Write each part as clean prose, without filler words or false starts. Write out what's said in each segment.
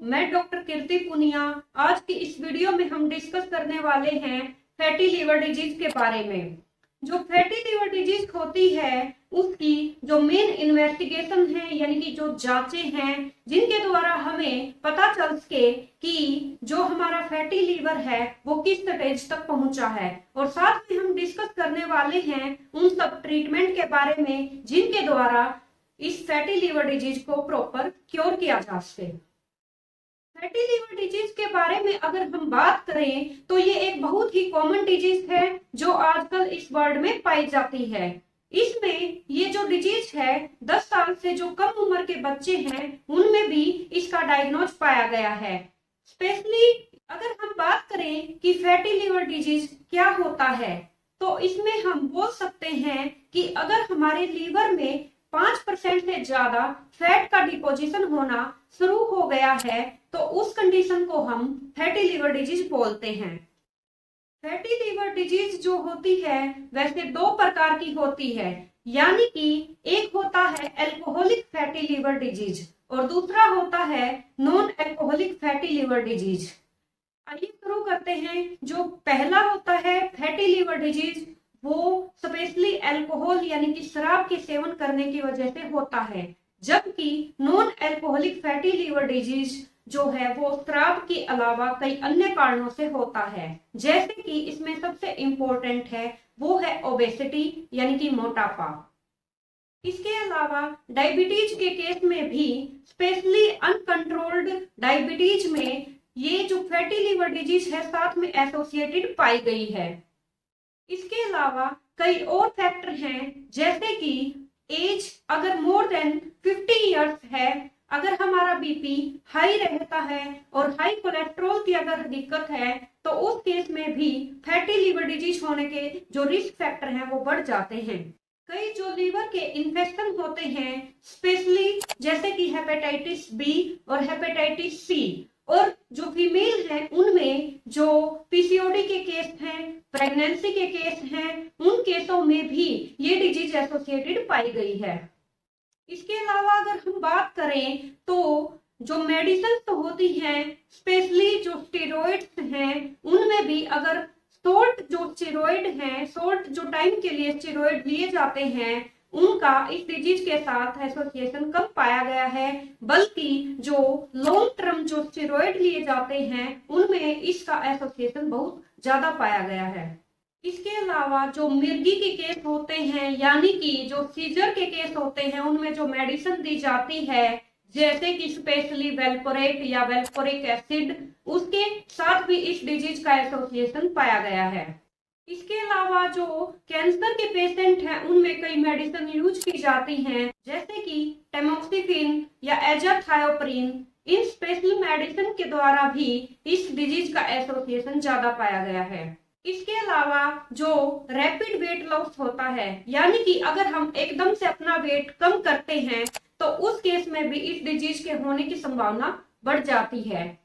मैं डॉक्टर कीर्ति पुनिया। आज की इस वीडियो में हम डिस्कस करने वाले हैं फैटी लीवर डिजीज के बारे में। जो फैटी लीवर डिजीज होती है उसकी जो मेन इन्वेस्टिगेशन है यानी कि जो जांचें हैं जिनके द्वारा हमें पता चल सके कि जो हमारा फैटी लीवर है वो किस स्टेज तक पहुंचा है, और साथ में हम डिस्कस करने वाले हैं उन सब ट्रीटमेंट के बारे में जिनके द्वारा इस फैटी लीवर डिजीज को प्रॉपर क्योर किया जा सके। फैटी लीवर डिजीज के बारे में अगर हम बात करें तो ये एक बहुत ही कॉमन डिजीज है जो आजकल इस वर्ल्ड में पाई जाती है। इसमें ये जो डिजीज है 10 साल से जो कम उम्र के बच्चे हैं उनमें भी इसका डायग्नोज पाया गया है। स्पेशली अगर हम बात करें कि फैटी लीवर डिजीज क्या होता है तो इसमें हम बोल सकते हैं कि अगर हमारे लीवर में 5% से ज्यादा फैट का डिपोजिशन होना शुरू हो गया है तो उस कंडीशन को हम फैटी लीवर डिजीज बोलते हैं। फैटी लीवर डिजीज जो होती है वैसे दो प्रकार की होती है, यानी कि एक होता है अल्कोहलिक फैटी लीवर डिजीज और दूसरा होता है non alcoholic fatty liver disease. आइए शुरू करते हैं। जो पहला होता है फैटी लीवर डिजीज वो स्पेशली अल्कोहल यानी कि शराब के सेवन करने की वजह से होता है, जबकि non alcoholic fatty liver disease जो है वो शराब के अलावा कई अन्य कारणों से होता है। जैसे कि इसमें सबसे इम्पोर्टेंट है वो है ओबेसिटी यानी कि मोटापा। इसके अलावा डायबिटीज के केस में भी स्पेशली अनकंट्रोल्ड डायबिटीज में ये जो फैटी लीवर डिजीज है साथ में एसोसिएटेड पाई गई है। इसके अलावा कई और फैक्टर हैं जैसे कि एज अगर मोर देन 50 इयर्स है, अगर हमारा बीपी हाई रहता है और हाई कोलेस्ट्रॉल की अगर दिक्कत है तो उस केस में भी फैटी लीवर डिजीज होने के जो रिस्क फैक्टर हैं वो बढ़ जाते हैं। कई जो लीवर के इन्फेक्शन होते हैं स्पेशली जैसे कि हेपेटाइटिस बी और हेपेटाइटिस सी, और जो फीमेल हैं उनमें जो पीसीओडी के केस हैं, प्रेगनेंसी के केस हैं, उन केसों में भी ये डिजीज एसोसिएटेड पाई गई है। इसके अलावा अगर हम बात करें तो जो मेडिसिन तो होती हैं स्पेशली जो स्टेरॉइड्स हैं उनमें भी अगर सोल्ट जो स्टेरॉइड हैं, सोल्ट जो टाइम के लिए स्टेरॉइड लिए जाते हैं उनका इस डिजीज के साथ एसोसिएशन कम पाया गया है, बल्कि जो लॉन्ग टर्म जो स्टेरॉइड लिए जाते हैं उनमें इसका एसोसिएशन बहुत ज्यादा पाया गया है। इसके अलावा जो मिर्गी के केस होते हैं यानी कि जो सीजर के केस होते हैं उनमें जो मेडिसिन दी जाती है जैसे कि स्पेशली वेल्पोरेट या वेल्पोरिक एसिड, उसके साथ भी इस डिजीज का एसोसिएशन पाया गया है। इसके अलावा जो कैंसर के पेशेंट हैं उनमें कई मेडिसिन यूज की जाती हैं जैसे कि टेमोक्सिफिन या एजाथायोप्रिन। इन स्पेशल मेडिसिन के द्वारा भी इस डिजीज का एसोसिएशन ज्यादा पाया गया है। इसके अलावा जो रैपिड वेट लॉस होता है यानी कि अगर हम एकदम से अपना वेट कम करते हैं तो उस केस में भी इस डिजीज के होने की संभावना बढ़ जाती है।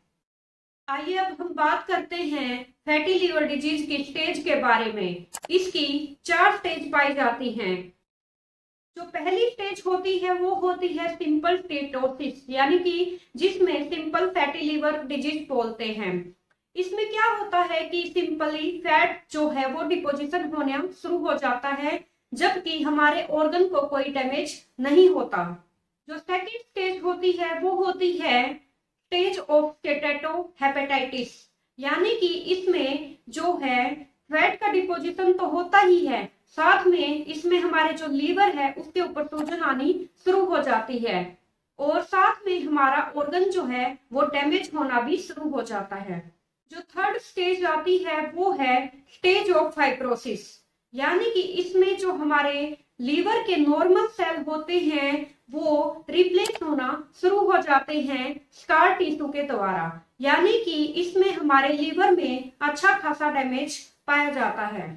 आइए अब हम बात करते हैं फैटी लीवर डिजीज की स्टेज के बारे में। इसकी 4 स्टेज पाई जाती हैं। जो पहली स्टेज होती है वो होती है सिंपल स्टेटोसिस यानी कि जिसमें सिंपल फैटी लीवर डिजीज बोलते हैं। इसमें क्या होता है कि सिंपली फैट जो है वो डिपोजिशन होना शुरू हो जाता है जबकि हमारे ऑर्गन को कोई डैमेज नहीं होता। जो सेकंड स्टेज होती है वो होती है स्टेज ऑफ स्टेटो हेपेटाइटिस, यानी कि इसमें जो है फैट का डिपोजिशन तो होता ही है, साथ में इसमें हमारे जो लीवर है उसके ऊपर सूजन आनी शुरू हो जाती है और साथ में हमारा ऑर्गन जो है वो डैमेज होना भी शुरू हो जाता है। जो थर्ड स्टेज आती है वो है स्टेज ऑफ फाइब्रोसिस, यानी कि इसमें जो हमारे लीवर के नॉर्मल सेल होते हैं वो रिप्लेस होना शुरू हो जाते हैं स्कार टिश्यू के द्वारा, यानी कि इसमें हमारे लीवर में अच्छा खासा डैमेज पाया जाता है।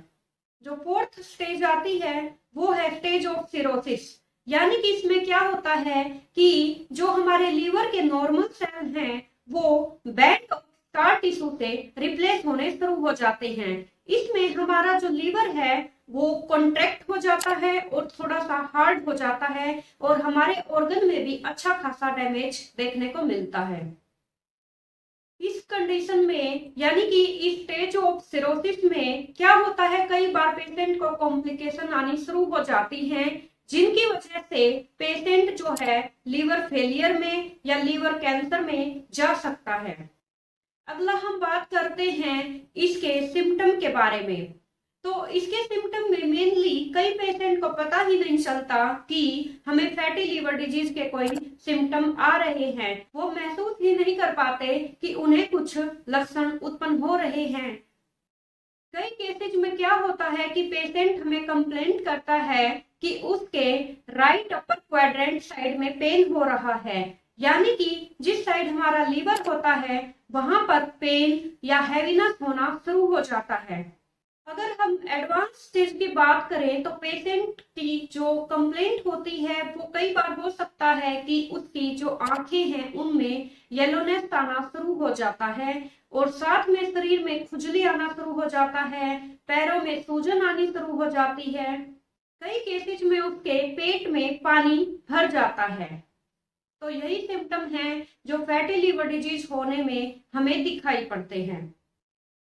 जो फोर्थ स्टेज आती है वो है स्टेज ऑफ सिरोसिस, यानी कि इसमें क्या होता है कि जो हमारे लीवर के नॉर्मल सेल हैं वो बैंड ऑफ स्कार टिश्यू से रिप्लेस होने शुरू हो जाते हैं। इसमें हमारा जो लीवर है वो कॉन्ट्रैक्ट हो जाता है और थोड़ा सा हार्ड हो जाता है और हमारे ऑर्गन में भी अच्छा खासा डैमेज देखने को मिलता है। इस कंडीशन में यानी कि इस स्टेज ऑफ सिरोसिस में क्या होता है, कई बार पेशेंट को कॉम्प्लिकेशन आनी शुरू हो जाती हैं, जिनकी वजह से पेशेंट जो है लीवर फेलियर में या लीवर कैंसर में जा सकता है। अगला हम बात करते हैं इसके सिम्टम के बारे में। तो इसके सिम्टम में मेनली कई पेशेंट को पता ही नहीं चलता कि हमें फैटी लीवर डिजीज के कोई सिम्टम आ रहे हैं, वो महसूस ही नहीं कर पाते कि उन्हें कुछ लक्षण उत्पन्न हो रहे हैं। कई केसेज में क्या होता है कि पेशेंट हमें कंप्लेंट करता है कि उसके राइट अपर क्वाड्रेंट साइड में पेन हो रहा है, यानी कि जिस साइड हमारा लीवर होता है वहां पर पेन या हैवीनेस होना शुरू हो जाता है। अगर हम एडवांस स्टेज की बात करें तो पेशेंट की जो कंप्लेंट होती है वो कई बार हो सकता है कि उसकी जो आंखें हैं उनमें येलोनेस आना शुरू हो जाता है और साथ में शरीर में खुजली आना शुरू हो जाता है, पैरों में सूजन आनी शुरू हो जाती है। कई केसेज में उसके पेट में पानी भर जाता है। तो यही सिम्टम हैं जो फैटी लीवर डिजीज होने में हमें दिखाई पड़ते हैं।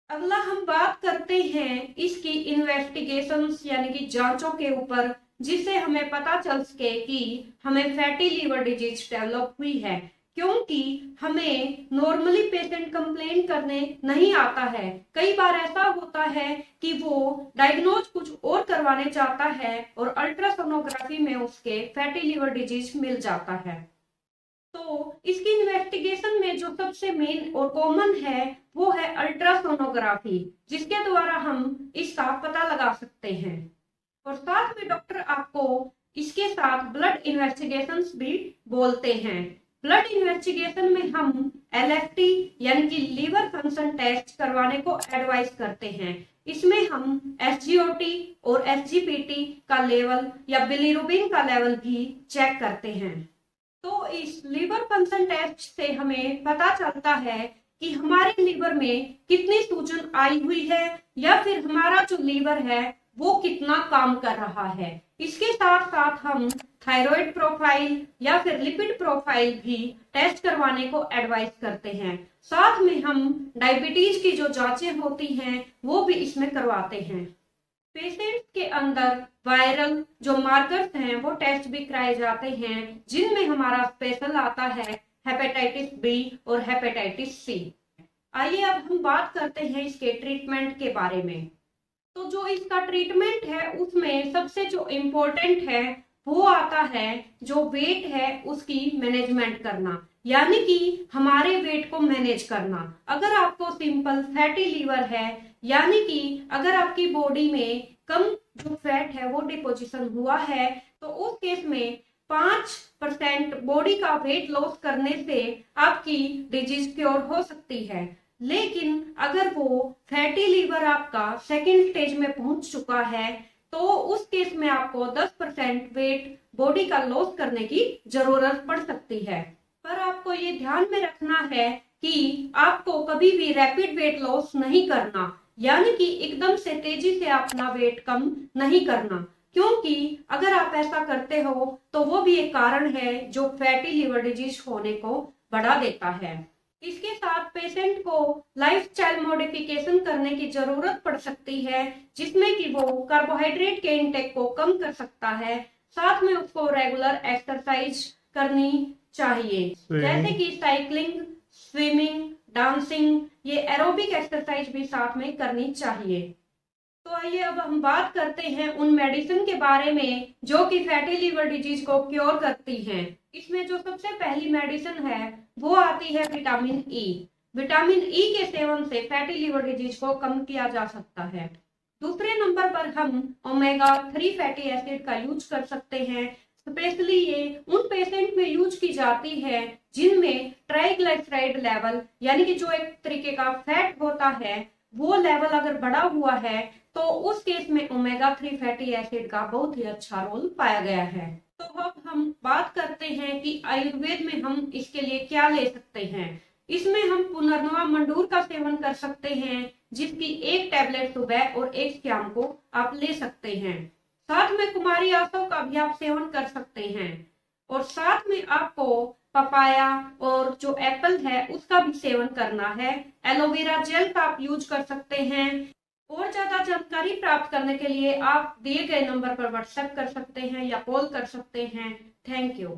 अगला हम बात करते हैं इसकी इन्वेस्टिगेशंस यानी कि जांचों के ऊपर, जिससे हमें पता चल सके कि हमें फैटी लीवर डिजीज डेवलप हुई है, क्योंकि हमें नॉर्मली पेशेंट कंप्लेन करने नहीं आता है। कई बार ऐसा होता है कि वो डायग्नोज कुछ और करवाने चाहता है और अल्ट्रासोनोग्राफी में उसके फैटी लीवर डिजीज मिल जाता है। तो इसकी इन्वेस्टिगेशन में जो सबसे मेन और कॉमन है वो है अल्ट्रासोनोग्राफी, जिसके द्वारा हम इसका पता लगा सकते हैं। और साथ में डॉक्टर आपको इसके साथ ब्लड इन्वेस्टिगेशंस भी बोलते हैं। ब्लड इन्वेस्टिगेशन में हम एलएफटी यानी कि लीवर फंक्शन टेस्ट करवाने को एडवाइस करते हैं। इसमें हम एसजीओटी और एसजीपीटी का लेवल या बिलीरुबिन का लेवल भी चेक करते हैं। तो इस लीवर फंक्शन टेस्ट से हमें पता चलता है कि हमारे लीवर में कितनी सूजन आई हुई है या फिर हमारा जो लीवर है वो कितना काम कर रहा है। इसके साथ साथ हम थायराइड प्रोफाइल या फिर लिपिड प्रोफाइल भी टेस्ट करवाने को एडवाइस करते हैं। साथ में हम डायबिटीज की जो जांचें होती हैं वो भी इसमें करवाते हैं। पेशेंट के अंदर वायरल जो मार्कर्स हैं वो टेस्ट भी कराए जाते हैं, जिनमें हमारा स्पेशल आता है हेपेटाइटिस बी और हेपेटाइटिस सी। आइए अब हम बात करते हैं इसके ट्रीटमेंट के बारे में। तो जो इसका ट्रीटमेंट है उसमें सबसे जो इम्पोर्टेंट है वो आता है जो वेट है उसकी मैनेजमेंट करना, यानी कि हमारे वेट को मैनेज करना। अगर आपको सिंपल फैटी लीवर है यानी कि अगर आपकी बॉडी में कम जो फैट है वो डिपोजिशन हुआ है तो उस केस में 5% बॉडी का वेट लॉस करने से आपकी डिजीज क्योर हो सकती है। लेकिन अगर वो फैटी लीवर आपका सेकेंड स्टेज में पहुंच चुका है तो उस केस में आपको 10% वेट बॉडी का लॉस करने की जरूरत पड़ सकती है। पर आपको ये ध्यान में रखना है कि आपको कभी भी रैपिड वेट लॉस नहीं करना, यानी कि एकदम से तेजी से अपना वेट कम नहीं करना, क्योंकि अगर आप ऐसा करते हो तो वो भी एक कारण है जो फैटी लीवर डिजीज होने को बढ़ा देता है। इसके साथ पेशेंट को लाइफस्टाइल मॉडिफिकेशन करने की जरूरत पड़ सकती है, जिसमें कि वो कार्बोहाइड्रेट के इंटेक को कम कर सकता है। साथ में उसको रेगुलर एक्सरसाइज करनी चाहिए, जैसे कि साइकिलिंग, स्विमिंग, डांसिंग, ये एरोबिक एक्सरसाइज भी साथ में करनी चाहिए। तो आइए अब हम बात करते हैं उन मेडिसिन के बारे में जो कि फैटी लीवर डिजीज को क्योर करती हैं। इसमें जो सबसे पहली मेडिसिन है वो आती है विटामिन ई। विटामिन ई के सेवन से फैटी लीवर डिजीज को कम किया जा सकता है। दूसरे नंबर पर हम ओमेगा 3 फैटी एसिड का यूज कर सकते हैं। स्पेशली ये उन पेशेंट में यूज की जाती है जिनमें ट्राइग्लिसराइड लेवल यानी कि जो एक तरीके का फैट होता है वो लेवल अगर बढ़ा हुआ है तो उस केस में ओमेगा 3 फैटी एसिड का बहुत ही अच्छा रोल पाया गया है। तो अब हम बात करते हैं कि आयुर्वेद में हम इसके लिए क्या ले सकते हैं। इसमें हम पुनर्नवा मंडूर का सेवन कर सकते हैं, जिसकी एक टैबलेट सुबह और एक शाम को आप ले सकते हैं। साथ में कुमारी आसव का भी आप सेवन कर सकते हैं और साथ में आपको पपाया और जो एप्पल है उसका भी सेवन करना है। एलोवेरा जेल का आप यूज कर सकते हैं। और ज्यादा जानकारी प्राप्त करने के लिए आप दिए गए नंबर पर व्हाट्सएप कर सकते हैं या कॉल कर सकते हैं। Thank you.